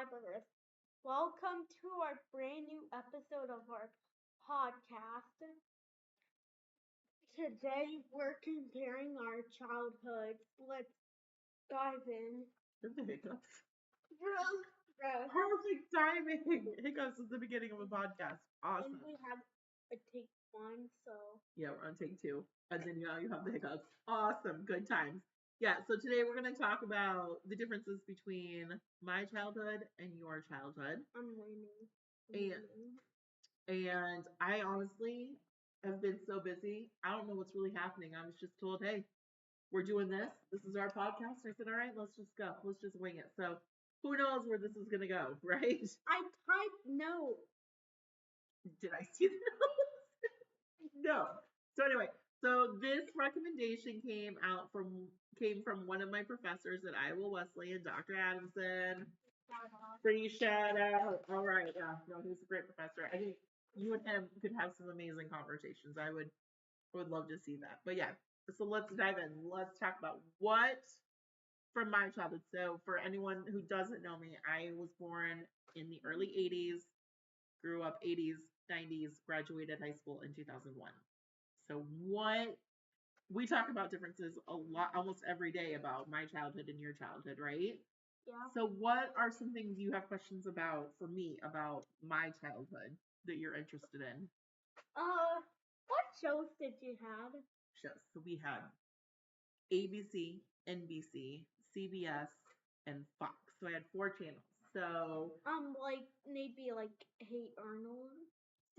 subscribers. Welcome to our brand new episode of our podcast. Today we're comparing our childhoods. Let's dive in. The hiccups. Bro. Perfect timing. Hiccups at the beginning of a podcast. Awesome. And we have a take one, so. Yeah, we're on take two. And then now you have the hiccups. Awesome. Good times. Yeah, so today we're going to talk about the differences between my childhood and your childhood. I'm winning. And I honestly have been so busy. I don't know what's really happening. I was just told, hey, we're doing this. This is our podcast. I said, all right, let's just go. Let's just wing it. So who knows where this is going to go, right? I typed no. Did I see the notes? No. So anyway, so this recommendation came from one of my professors at Iowa Wesleyan, Dr. Adamson. Free shout out. All right, yeah, no, he's a great professor. I think you and him could have some amazing conversations. I would love to see that. But yeah, so let's dive in. Let's talk about what from my childhood. So for anyone who doesn't know me, I was born in the early 80s, grew up 80s, 90s, graduated high school in 2001. So what we talk about differences a lot, almost every day about my childhood and your childhood, right? Yeah. So what are some things you have questions about for me about my childhood that you're interested in? What shows did you have? Shows. So we had ABC, NBC, CBS, and Fox. So I had 4 channels. So like maybe like Hey Arnold.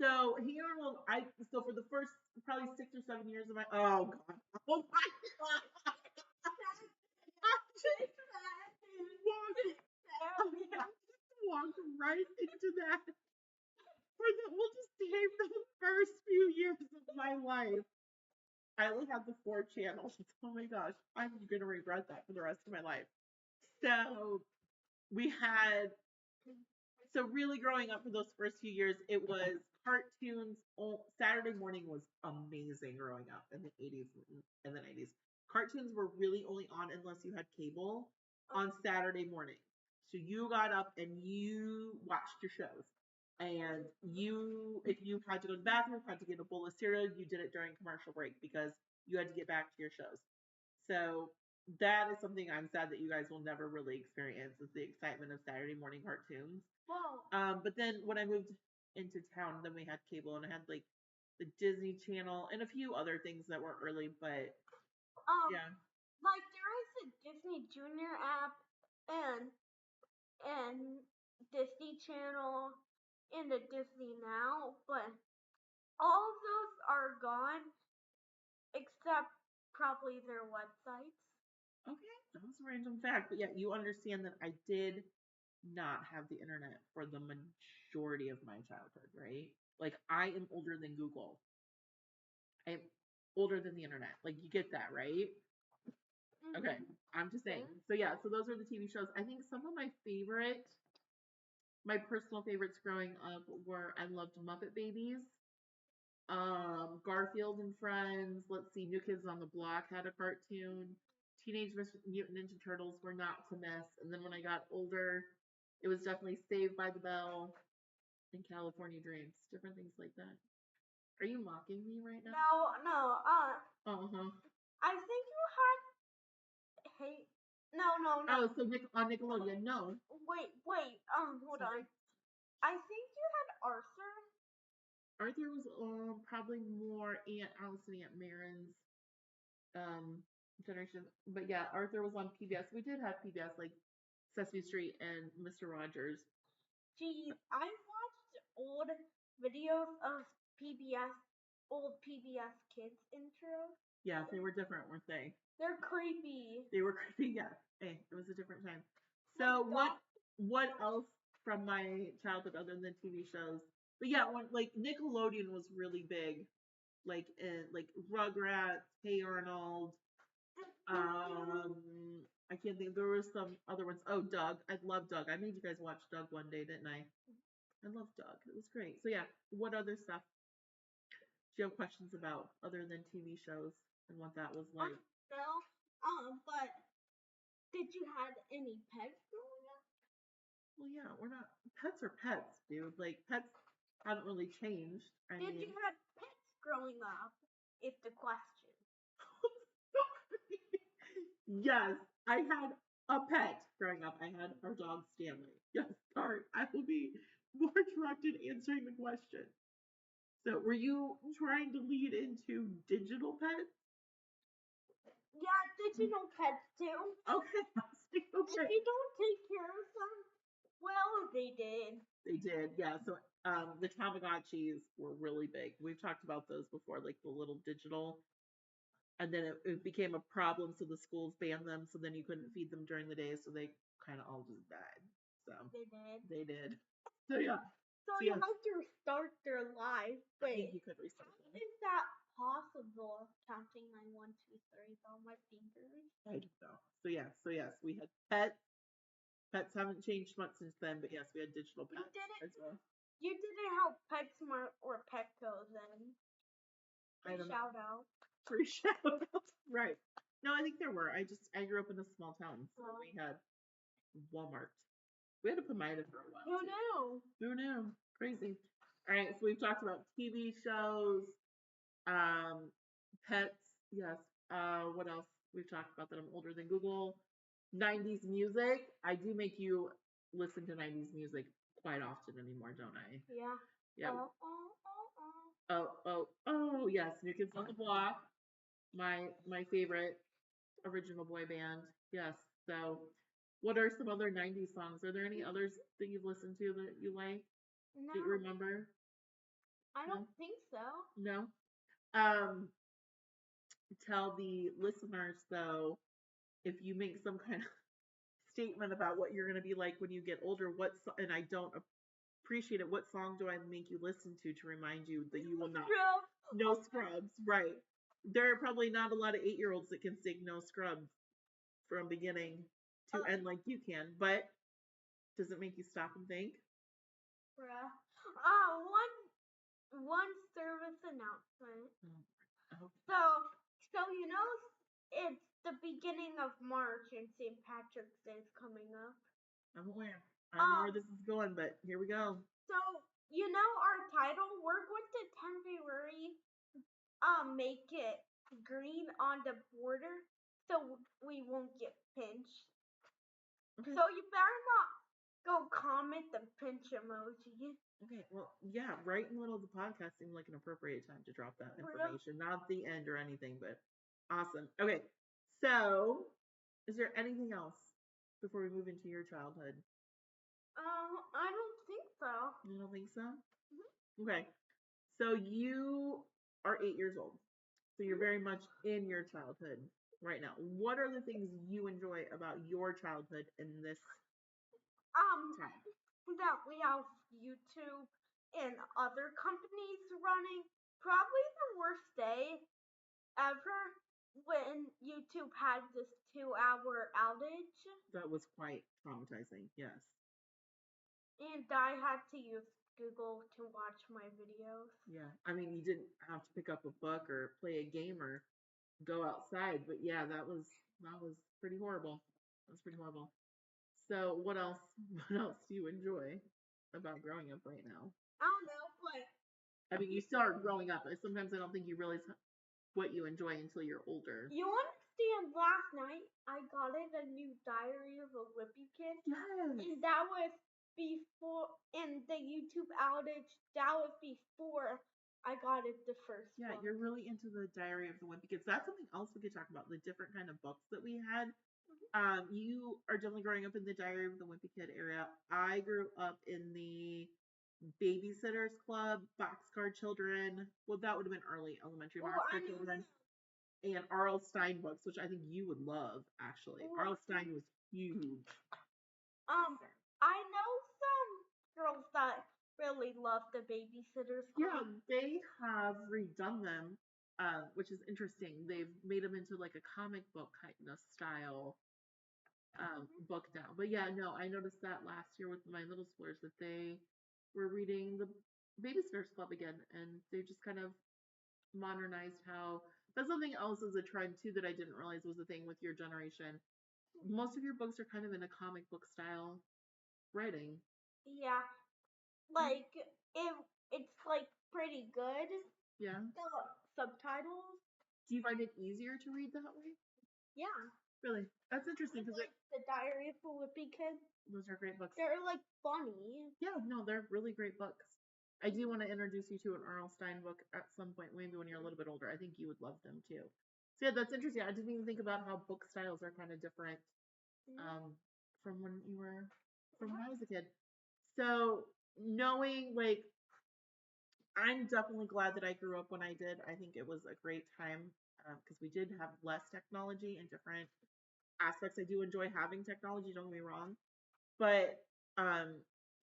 So Hey Arnold, so for the first probably 6 or 7 years of my oh god I just walked right into that. We'll just name the first few years of my life. I only had the 4 channels. Oh my gosh, I'm gonna regret that for the rest of my life. So we had so really growing up for those first few years, it was cartoons. Saturday morning was amazing growing up in the 80s and the 90s. Cartoons were really only on unless you had cable on Saturday morning. So you got up and you watched your shows. And if you had to go to the bathroom, had to get a bowl of cereal, you did it during commercial break because you had to get back to your shows. So that is something I'm sad that you guys will never really experience is the excitement of Saturday morning cartoons. Wow. But then when I moved into town, then we had cable and I had like the Disney Channel and a few other things that were early, but yeah. Like there is a Disney Junior app and Disney Channel and the Disney Now, but all of those are gone except probably their websites. Okay, that was a random fact, but yeah, you understand that I did not have the internet for the majority of my childhood, right? Like I am older than Google. I'm older than the internet. Like you get that, right? Okay, I'm just saying. So yeah, so those are the TV shows. I think some of my personal favorites growing up were I loved Muppet Babies, Garfield and Friends. Let's see, New Kids on the Block had a cartoon. Teenage Mutant Ninja Turtles were not to miss. And then when I got older, it was definitely Saved by the Bell and California Dreams, different things like that. Are you mocking me right now? No. Uh-huh. I think you had No. Oh, so on Nickelodeon, no. Wait. Hold on. I think you had Arthur. Arthur was probably more Aunt Alice and Aunt Marin's generation. But yeah, Arthur was on PBS. We did have PBS like Sesame Street and Mr. Rogers. Geez, I watched old videos of old PBS Kids intro. Yeah, they were different, weren't they? They're creepy. They were creepy, yeah. Hey, it was a different time. So what else from my childhood other than TV shows? But yeah, like Nickelodeon was really big, like Rugrats, Hey Arnold. I can't think. There were some other ones. Oh, Doug. I love Doug. I made you guys watch Doug one day, didn't I? I love Doug. It was great. So yeah, what other stuff do you have questions about other than TV shows and what that was like? No. But did you have any pets growing up? Well, Yeah, we're not pets are pets, dude. Like pets haven't really changed. I Did mean, you have pets growing up? Is the question. yes, I had a pet growing up. I had our dog Stanley. Yes, sorry. I will be more direct in answering the question. So, were you trying to lead into digital pets? Yeah, digital pets too. Okay, If okay. you don't take care of them, well, they did. They did, yeah. So, the Tamagotchis were really big. We've talked about those before, like the little digital. And then it became a problem, so the schools banned them. So then you couldn't feed them during the day, so they kind of all just died. So They did. they did. So yeah. So So you yes, have to restart their life. I think Wait, you could restart how them. is that possible? Counting my 1, 2, 3 on my fingers. I don't know. So yes, we had pets. Pets haven't changed much since then, but yes, we had digital You pets didn't. as well. You didn't have PetSmart or Petco then. I don't know. Shout out. Free shout outs. Right. No, I think there were. I grew up in a small town, so we had Walmart. We had a Pomida for a while. Who too. knew? Who knew? Crazy. All right, so we've talked about TV shows, pets. Yes. What else? We've talked about that I'm older than Google. 90s music. I do make you listen to 90s music quite often anymore, don't I? Yeah. Yeah. Oh. Oh, yes. New Kids on the Block. My favorite original boy band. Yes. So, what are some other 90s songs? Are there any others that you've listened to that you like? No, Do you remember? I No? don't think so. No? Um, Tell the listeners though, if you make some kind of statement about what you're going to be like when you get older, and I don't appreciate it, what song do I make you listen to remind you that you will not? No Scrubs, right. There are probably not a lot of 8-year-olds that can sing No Scrubs from beginning to end like you can, but does it make you stop and think? Bruh. One service announcement. Oh, So you know, it's the beginning of March and St. Patrick's Day is coming up. I'm aware. I don't know where Um, this is going, but here we go. so you know our title, we're going to temporarily make it green on the border so we won't get pinched. Okay. So you better not go comment the pinch emoji. Okay, well, yeah, right in the middle of the podcast seemed like an appropriate time to drop that information. Not the end or anything, but awesome. Okay, so is there anything else before we move into your childhood? I don't think so. You don't think so? Mm-hmm. Okay, so you are 8 years old, so you're very much in your childhood right now. What are the things you enjoy about your childhood in this time? That we have YouTube and other companies running. Probably the worst day ever when YouTube had this 2-hour outage That was quite traumatizing, yes. and I had to use Google to watch my videos. Yeah, I mean, you didn't have to pick up a book or play a game or go outside, but yeah, that was pretty horrible. That's pretty horrible. So, what else? What else do you enjoy about growing up right now? I don't know, but I mean, you start growing up. Sometimes I don't think you realize what you enjoy until you're older. you understand last night I got it a new Diary of a Wimpy Kid? Yes. And that was before, and the YouTube outage, that was before I got it the first Yeah, one. you're really into the Diary of the Wimpy Kids. That's something else we could talk about, the different kind of books that we had. You are definitely growing up in the Diary of the Wimpy Kid area. I grew up in the Babysitters Club, Boxcar Children. Well, that would have been early elementary. Boxcar Children. And R.L. Stein books, which I think you would love, actually. R.L. Stein was huge. I know some girls that really love the Babysitters Club. Yeah, they have redone them, which is interesting. They've made them into like a comic book kind of style book now. But yeah, no, I noticed that last year with my middle schoolers that they were reading the Babysitters Club again, and they just kind of modernized how. That's something else as a trend too that I didn't realize was a thing with your generation. Most of your books are kind of in a comic book style writing. Yeah, like it's like pretty good. Yeah. The subtitles. Do you find it easier to read that way? Yeah. Really? That's interesting because Like the Diary of the Wimpy Kid. those are great books. They're like funny. Yeah, no, they're really great books. I do want to introduce you to an R.L. Stine book at some point, maybe when you're a little bit older. I think you would love them too. So yeah, that's interesting. I didn't even think about how book styles are kind of different from when you were from when I was a kid. So knowing like I'm definitely glad that I grew up when I did. I think it was a great time because we did have less technology and different aspects. I do enjoy having technology, don't get me wrong. But um,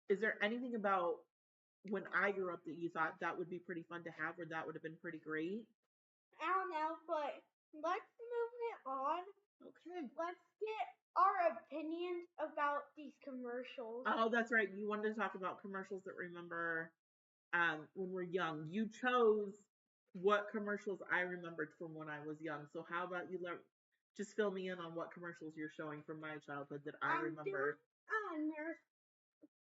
is there anything about when I grew up that you thought that would be pretty fun to have or that would have been pretty great? I don't know, but let's move it on. Okay. Let's get our opinions about these commercials. Oh, that's right. You wanted to talk about commercials that remember when we're young. You chose what commercials I remembered from when I was young. So how about you just fill me in on what commercials you're showing from my childhood that I remember. Nerf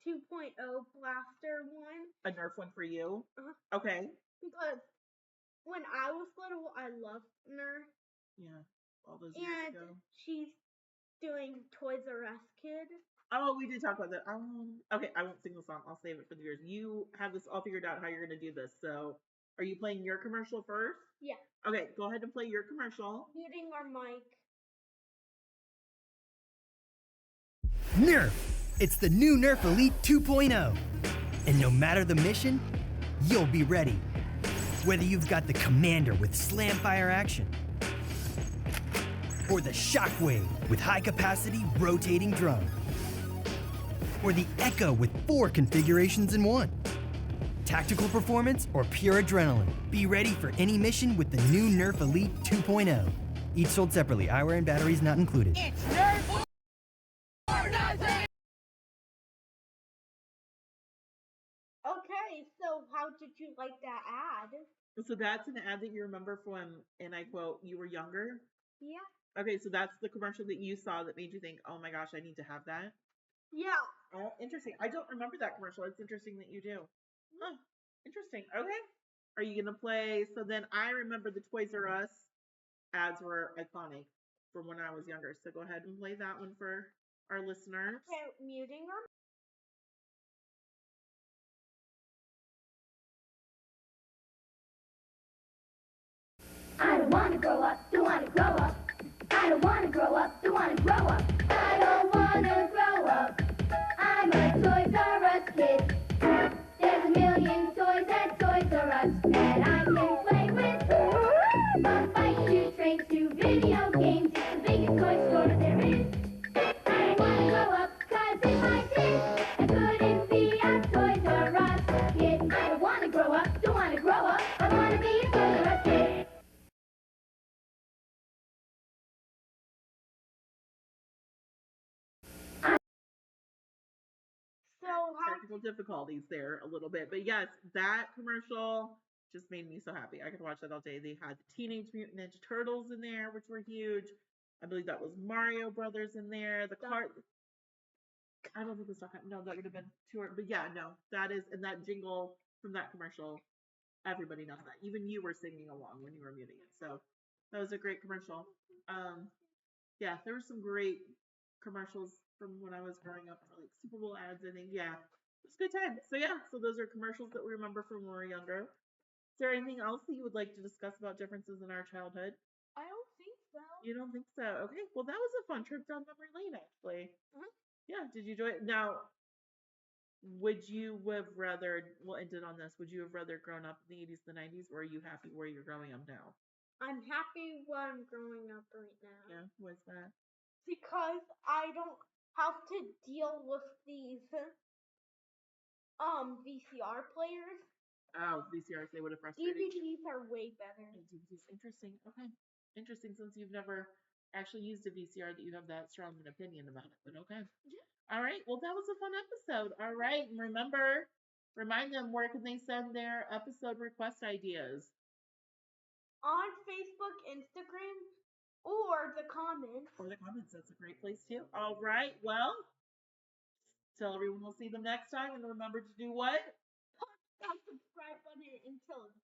2.0 blaster one. A Nerf one for you? Uh-huh. Okay. Because when I was little, I loved Nerf. Yeah, all those years ago. She's doing Toys R Us Kid. Oh, we did talk about that. Okay, I won't sing the song. I'll save it for the viewers. You have this all figured out how you're going to do this. So, are you playing your commercial first? Yeah. Okay, go ahead and play your commercial. Muting our mic. Nerf! It's the new Nerf Elite 2.0. And no matter the mission, you'll be ready. Whether you've got the Commander with slam fire action, or the Shockwave with high-capacity rotating drum, or the Echo with 4 configurations in one. Tactical performance or pure adrenaline. Be ready for any mission with the new Nerf Elite 2.0. Each sold separately, eyewear and batteries not included. It's Nerf or nothing! Okay, so how did you like that ad? So that's an ad that you remember from, and I quote, you were younger? Yeah. Okay, so that's the commercial that you saw that made you think, oh my gosh, I need to have that? Yeah. Oh, interesting. I don't remember that commercial. It's interesting that you do. Huh. Interesting. Okay. Are you going to play? So then I remember the Toys R Us ads were iconic from when I was younger. So go ahead and play that one for our listeners. Okay, muting them. I don't wanna grow up, don't wanna grow up. I don't wanna grow up, don't wanna grow up. I don't wanna grow up. I'm a Toys R Us kid. There's a million toys at Toys R Us that I can play with. From bike to trains to video games, it's the biggest toy store there is. I don't wanna grow up, 'cause if I did, I couldn't be a Toys R Us kid. I don't wanna grow up, don't wanna grow up. I wanna be a Toys R Us kid. Technical difficulties there a little bit. But yes, that commercial just made me so happy. I could watch that all day. They had the Teenage Mutant Ninja Turtles in there, which were huge. I believe that was Mario Brothers in there. The cart. I don't think it was Duck Hunt. No, that would have been too hard. But yeah, no, that is, and that jingle from that commercial, everybody knows that. Even you were singing along when you were muting it. So that was a great commercial. Yeah, there were some great commercials from when I was growing up for like Super Bowl ads. I think, yeah, it was a good time. So yeah, so those are commercials that we remember from when we were younger. Is there anything else that you would like to discuss about differences in our childhood? I don't think so. You don't think so? Okay, well that was a fun trip down memory lane, actually. Mhm. Yeah, did you enjoy it? Now, would you have rather? We'll end it on this. Would you have rather grown up in the 80s, the 90s, or are you happy where you're growing up now? I'm happy where I'm growing up right now. Yeah, what's that? Because I don't have to deal with these VCR players. Oh, VCRs, they would have frustrated you. DVDs are way better. DVDs, interesting. Okay, interesting. Since you've never actually used a VCR, that you have that strong an opinion about it. But okay. Yeah. All right. Well, that was a fun episode. All right, and remember, remind them where can they send their episode request ideas? On Facebook, Instagram, or the comments. Or the comments. That's a great place too. All right. Well, Tell everyone we'll see them next time, and remember to do what? That subscribe button until it's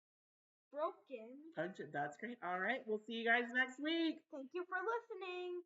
broken. Punch it. That's great. All right. We'll see you guys next week. Thank you for listening.